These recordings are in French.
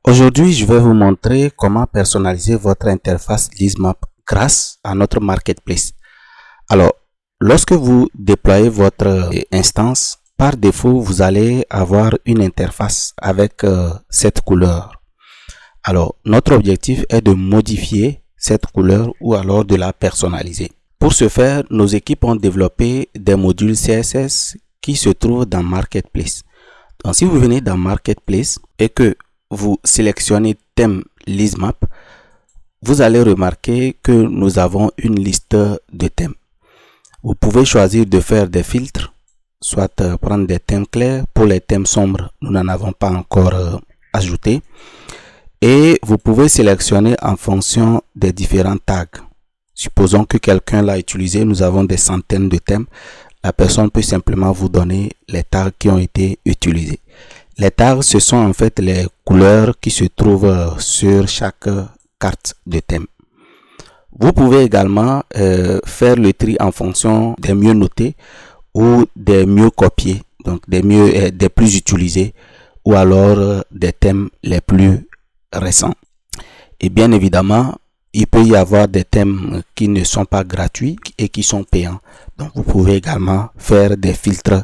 Aujourd'hui, je vais vous montrer comment personnaliser votre interface Lizmap grâce à notre marketplace. Alors, lorsque vous déployez votre instance, par défaut, vous allez avoir une interface avec cette couleur. Alors, notre objectif est de modifier cette couleur ou alors de la personnaliser. Pour ce faire, nos équipes ont développé des modules CSS qui se trouvent dans Marketplace. Donc, si vous venez dans Marketplace et que vous sélectionnez thème Lizmap, vous allez remarquer que nous avons une liste de thèmes. Vous pouvez choisir de faire des filtres, soit prendre des thèmes clairs. Pour les thèmes sombres, nous n'en avons pas encore ajouté. Et vous pouvez sélectionner en fonction des différents tags. Supposons que quelqu'un l'a utilisé, nous avons des centaines de thèmes. La personne peut simplement vous donner les tags qui ont été utilisés. Les tags, ce sont en fait les couleurs qui se trouvent sur chaque carte de thème. Vous pouvez également faire le tri en fonction des mieux notés ou des mieux copiés, donc des plus utilisés, ou alors des thèmes les plus récents. Et bien évidemment, il peut y avoir des thèmes qui ne sont pas gratuits et qui sont payants. Donc vous pouvez également faire des filtres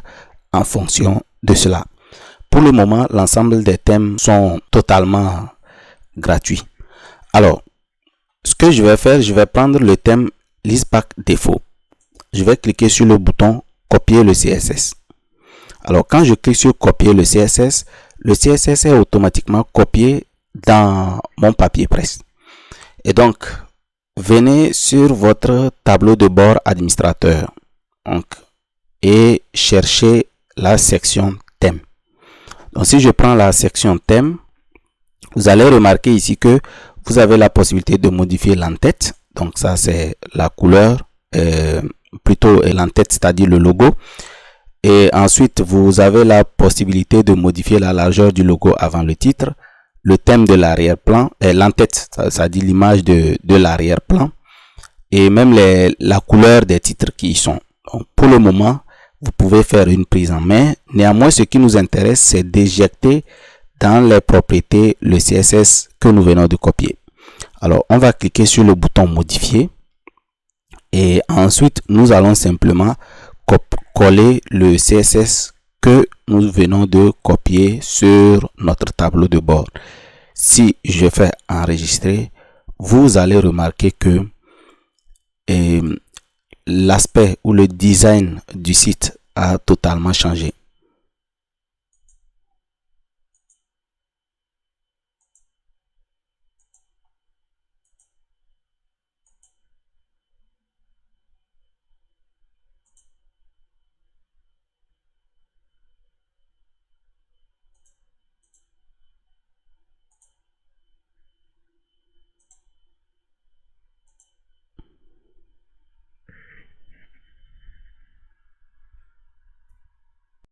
en fonction de cela. Pour le moment, l'ensemble des thèmes sont totalement gratuits. Alors, ce que je vais faire, je vais prendre le thème Lizpack défaut. Je vais cliquer sur le bouton copier le CSS. Alors, quand je clique sur copier le CSS est automatiquement copié dans mon papier presse. Et donc, venez sur votre tableau de bord administrateur et cherchez la section thème. Donc, si je prends la section thème, vous allez remarquer ici que vous avez la possibilité de modifier l'entête. Donc, ça, c'est la couleur, plutôt l'entête, c'est-à-dire le logo. Et ensuite, vous avez la possibilité de modifier la largeur du logo avant le titre, le thème de l'arrière-plan, l'entête, ça dit l'image de l'arrière-plan, et même la couleur des titres qui y sont. Donc, pour le moment, vous pouvez faire une prise en main. Néanmoins, ce qui nous intéresse, c'est d'éjecter dans les propriétés le CSS que nous venons de copier. Alors, on va cliquer sur le bouton modifier et ensuite, nous allons simplement coller le CSS que nous venons de copier sur notre tableau de bord. Si je fais enregistrer, vous allez remarquer que l'aspect ou le design du site a totalement changé.